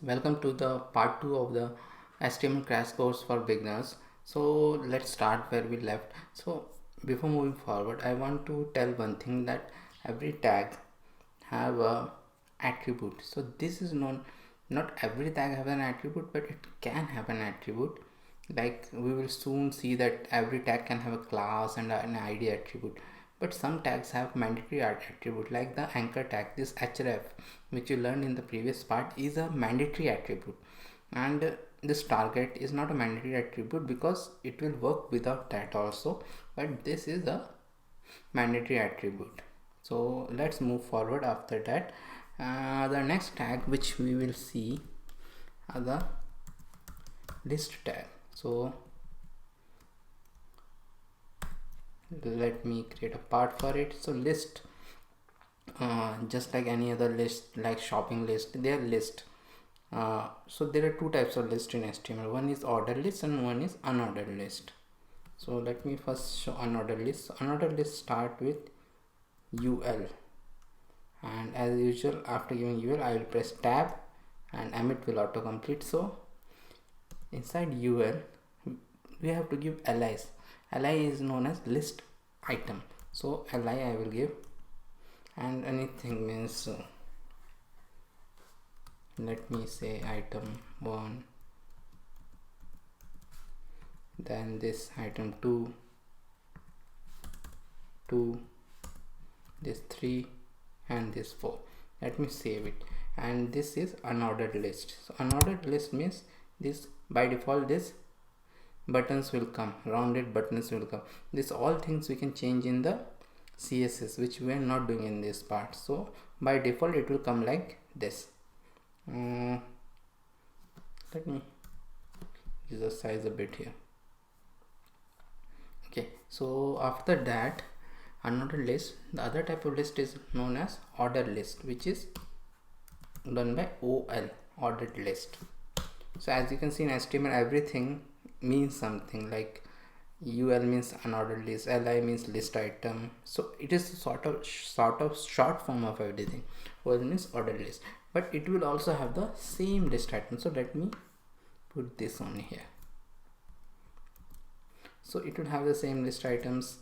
Welcome to the part 2 of the HTML crash course for beginners. So let's start where we left. So before moving forward, I want to tell one thing, that every tag have a attribute. So this is known, not every tag have an attribute, but it can have an attribute. Like we will soon see that every tag can have a class and an ID attribute, but some tags have mandatory attribute, like the anchor tag. This href, which you learned in the previous part, is a mandatory attribute, and this target is not a mandatory attribute because it will work without that also, but this is a mandatory attribute. So let's move forward. After that, the next tag which we will see are the list tag. So let me create a part for it. So list, just like any other list, like shopping list, they are list. So there are two types of list in HTML. One is ordered list and one is unordered list. So let me first show unordered list. Unordered list start with ul, and as usual after giving ul I will press tab and Emmet will autocomplete. So inside ul we have to give lis. Li is known as list item, so li I will give, and anything means let me say item 1, then this item 2, this 3, and this 4. Let me save it. And this is unordered list. So unordered list means this, by default this buttons will come, rounded buttons will come. This all things we can change in the CSS, which we are not doing in this part. So by default it will come like this. Let me use the size a bit here. Okay, so after that unordered list, the other type of list is known as ordered list, which is done by OL, ordered list. So as you can see in HTML, everything means something, like ul means unordered list, li means list item. So it is sort of short form of everything. OL means ordered list, but it will also have the same list item. So let me put this on here. So it will have the same list items,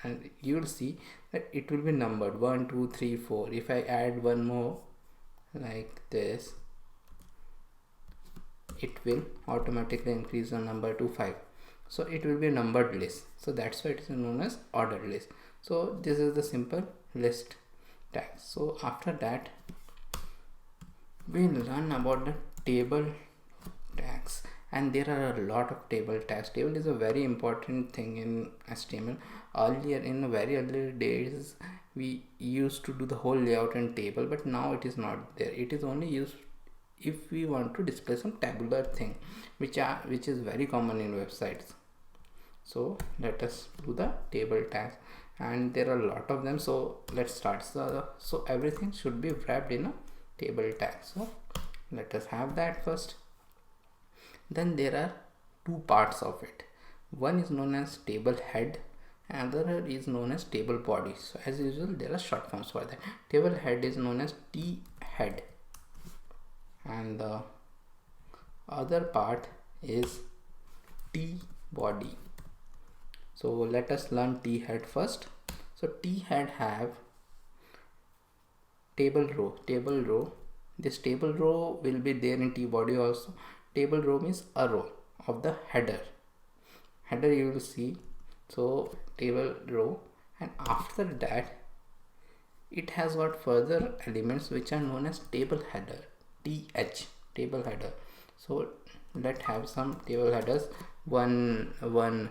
and you will see that it will be numbered 1 2 3 4. If I add one more like this, it will automatically increase the number to 5. So it will be a numbered list. So that's why it is known as ordered list. So this is the simple list tag. So after that we'll learn about the table tags, and there are a lot of table tags. Table is a very important thing in HTML. Earlier, in the very early days, we used to do the whole layout in table, but now it is not there. It is only used if we want to display some tabular thing, which is very common in websites. So let us do the table tags, and there are a lot of them. So let's start. So everything should be wrapped in a table tag. So let us have that first. Then there are two parts of it. One is known as table head, and other is known as table body. So as usual there are short forms for that. Table head is known as T head, and the other part is T body. So let us learn T head first. So T head have table row. This table row will be there in T body also. Table row means a row of the header you will see. So table row, and after that it has got further elements which are known as table header, TH, table header. So let's have some table headers. One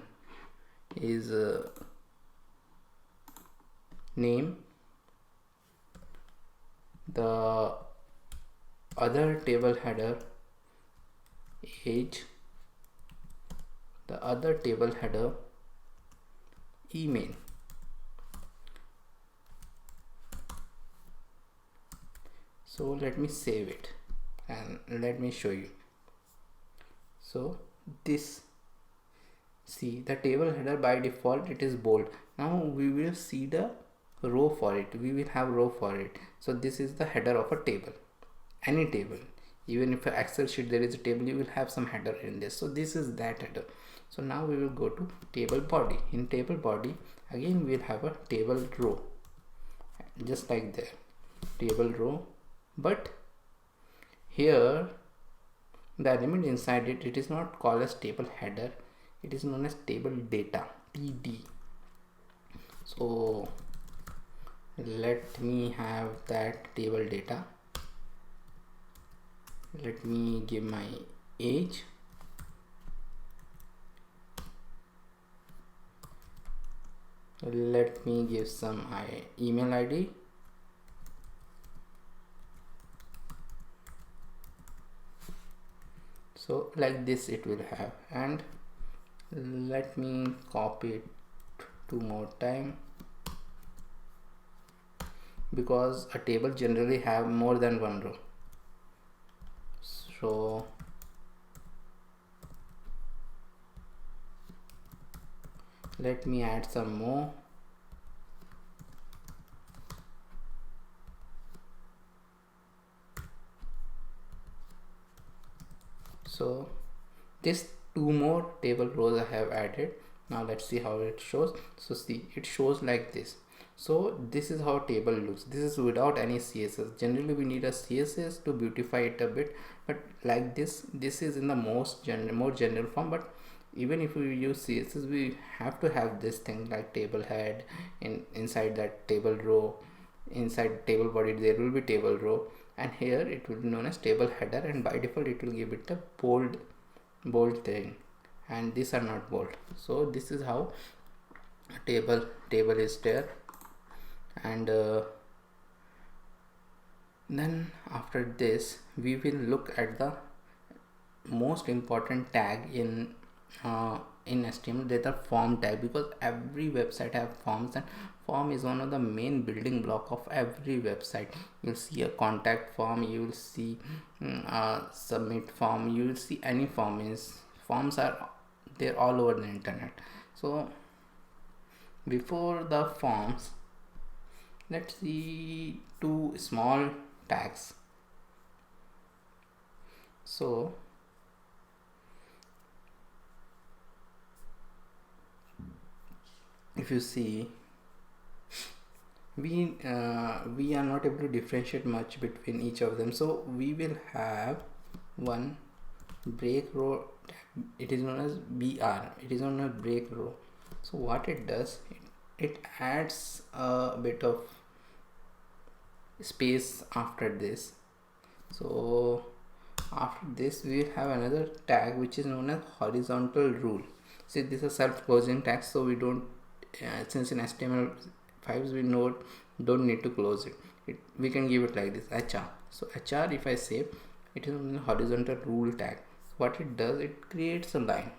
is name, the other table header age, the other table header email. So let me save it and let me show you. So this, see, the table header by default it is bold. Now we will see the row for it. We will have row for it. So this is the header of a table, any table. Even if an Excel sheet there is a table, you will have some header in this. So this is that header. So now we will go to table body. In table body, again we will have a table row, just like there, table row. But here the element inside it, it is not called as table header, it is known as table data, TD. So let me have that table data. Let me give my age, let me give some email ID, so like this it will have. And let me copy it 2 more time, because a table generally have more than one row. So let me add some more. So this 2 more table rows I have added. Now let's see how it shows. So see, it shows like this. So this is how table looks. This is without any CSS. Generally we need a CSS to beautify it a bit, but like this is in the more general form. But even if we use CSS, we have to have this thing like table head, inside that table row, inside table body there will be table row, and here it will be known as table header, and by default it will give it a bold thing, and these are not bold. So this is how table is there. And then after this we will look at the most important tag in HTML, that are form tag, because every website have forms, and form is one of the main building block of every website. You'll see a contact form, you will see submit form, you will see any form. Is forms are there all over the internet. So before the forms, let's see 2 small tags. So if you see, we are not able to differentiate much between each of them. So we will have one break row, it is known as BR, it is known as break row. So what it does, it adds a bit of space after this. So after this we will have another tag which is known as horizontal rule. See, this is self-closing tag, so we don't since in HTML5s we don't need to close it, we can give it like this, HR. So HR, if I save, it is a horizontal rule tag. What it does, it creates a line,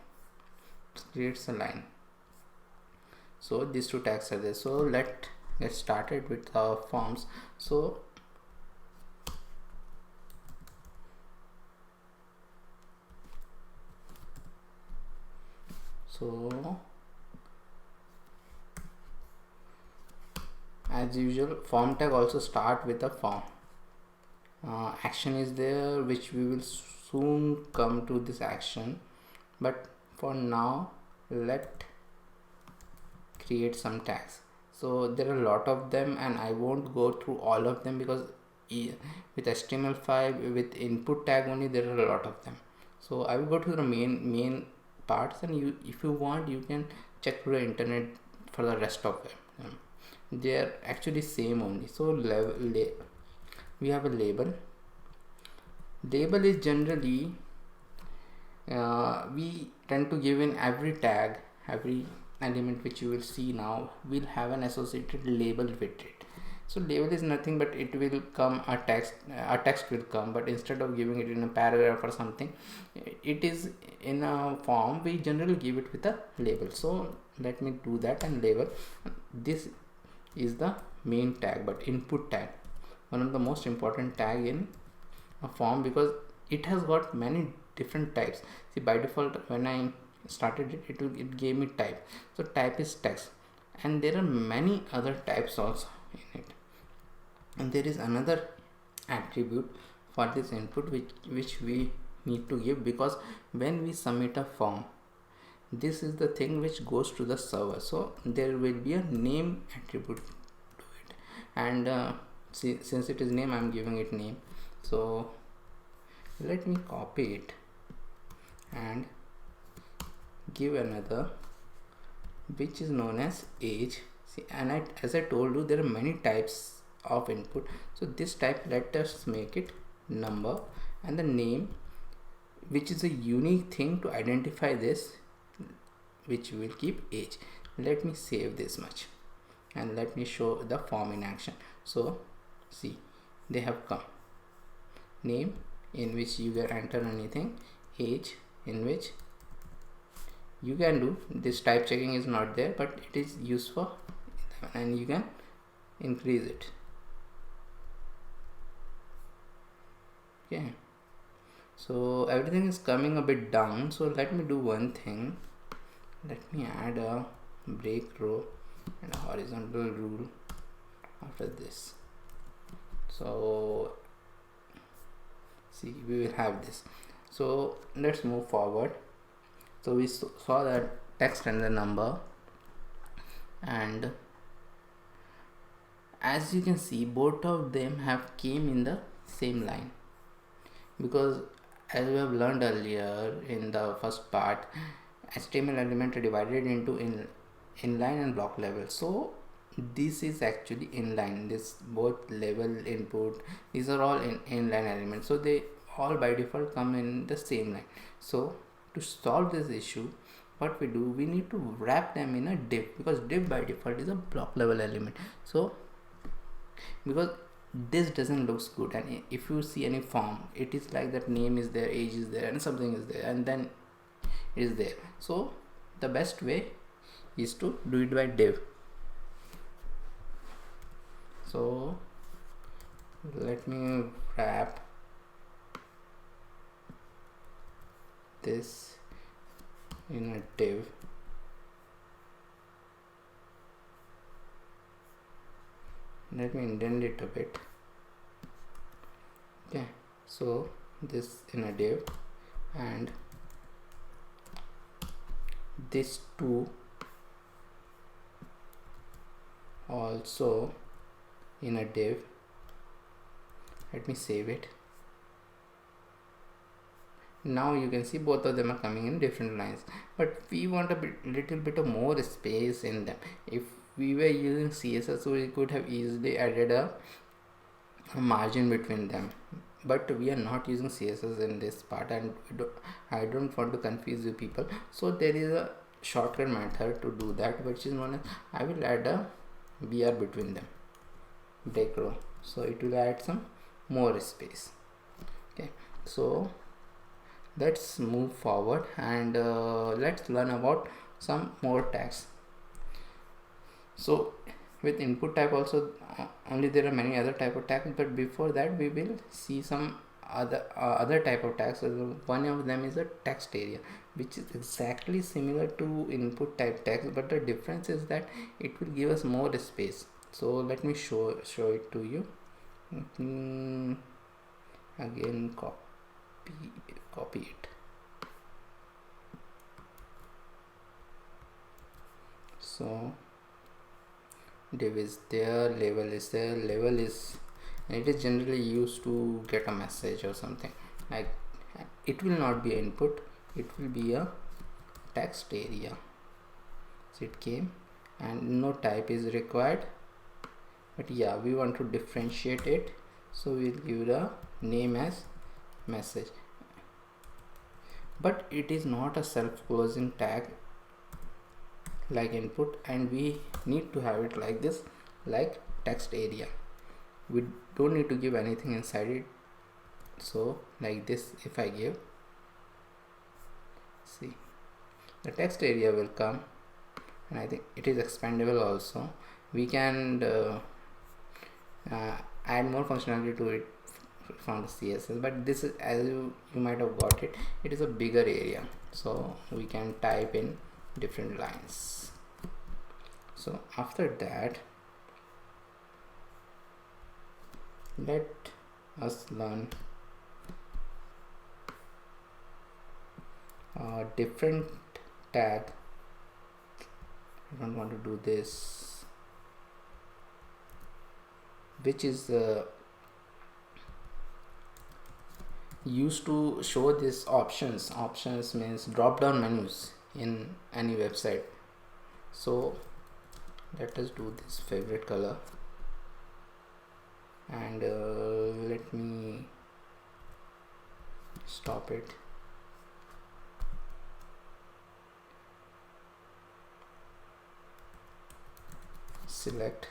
so these 2 tags are there. So let's get started with our forms. So as usual, form tag also start with a form. Action is there, which we will soon come to this action, but for now let create some tags. So there are a lot of them, and I won't go through all of them, because with HTML5 with input tag only there are a lot of them. So I will go to the main parts, and if you want you can check through the internet for the rest of them. They are actually same only. So we have a label. Label is generally we tend to give in every tag, every element which you will see now will have an associated label with it. So label is nothing but it will come a text will come, but instead of giving it in a paragraph or something, it is in a form, we generally give it with a label. So let me do that, and label, this is the main tag, but input tag, one of the most important tag in a form, because it has got many different types. See, by default when I started it gave me type. So type is text, and there are many other types also in it. And there is another attribute for this input which we need to give, because when we submit a form, this is the thing which goes to the server, so there will be a name attribute to it. And since it is name, I'm giving it name. So let me copy it and give another which is known as age. See, and as I told you, there are many types of input, so this type, let us make it number, and the name, which is a unique thing to identify this, which will keep age. Let me save this much and let me show the form in action. So see, they have come. Name, in which you can enter anything. Age, in which you can do this. Type checking is not there, but it is used for, and you can increase it. Okay, so everything is coming a bit down. So let me do one thing. Let me add a break row and a horizontal rule after this. So see, we will have this. So let's move forward. So we saw that text and the number, and as you can see, both of them have came in the same line, because as we have learned earlier in the first part, HTML element are divided into inline and block level. So this is actually inline. This both level input, these are all inline elements, so they all by default come in the same line. So to solve this issue, what we do, we need to wrap them in a div, because div by default is a block level element. So because this doesn't looks good, and if you see any form, it is like that name is there, age is there, and something is there, and then it is there. So the best way is to do it by div. So let me wrap this in a div. Let me indent it a bit. Okay, so this in a div, and this two also in a div. Let me save it. Now you can see both of them are coming in different lines, but we want a little bit of more space in them. If we were using CSS, so we could have easily added a margin between them, but we are not using CSS in this part, and I don't want to confuse you people. So there is a shortcut method to do that, which is known as, I will add a BR between them, break row, so it will add some more space. Okay, so let's move forward, and let's learn about some more tags. So with input type also, only there are many other type of tags, but before that we will see some other type of tags. So one of them is a text area, which is exactly similar to input type tags, but the difference is that it will give us more space. So let me show it to you. Again, copy it. So div is there, label is there. Label is, and it is generally used to get a message or something. Like, it will not be input, it will be a text area. So it came, and no type is required, but yeah, we want to differentiate it, so we'll give the name as message. But it is not a self-closing tag like input, and we need to have it like this, like text area. We don't need to give anything inside it. So like this, if I give, see, the text area will come, and I think it is expandable also. We can add more functionality to it from the CSS, but this is, as you might have got it, it is a bigger area, so we can type in different lines. So after that, let us learn different tag. I don't want to do this, which is used to show this options means drop down menus in any website. So let us do this favorite color, and let me stop it. Select,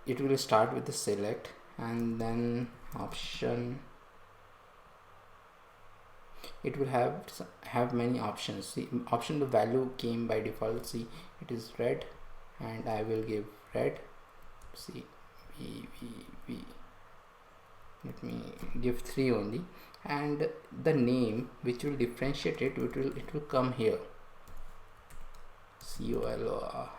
it will start with the select and then option. It will have many options. See, option the value came by default. See, it is red, and I will give red. See, v. Let me give 3 only, and the name which will differentiate it, it will come here. COLOR.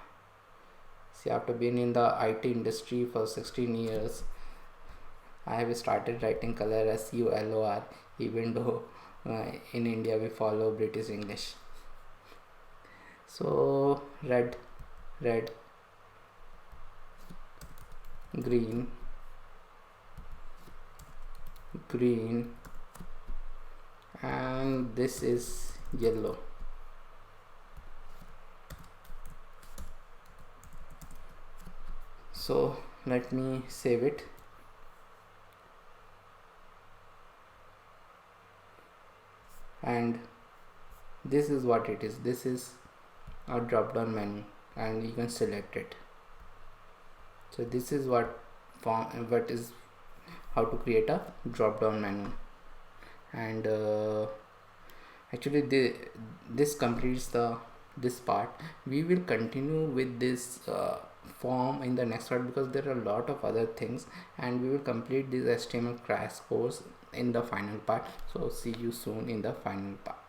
See, after being in the IT industry for 16 years, I have started writing color as COLOR, even though in India we follow British English. So red, green, and this is yellow. So let me save it. And this is what it is. This is a drop down menu, and you can select it. So this is what is how to create a drop down menu. And actually this completes this part. We will continue with this form in the next part, because there are a lot of other things, and we will complete this HTML crash course in the final part. So see you soon in the final part.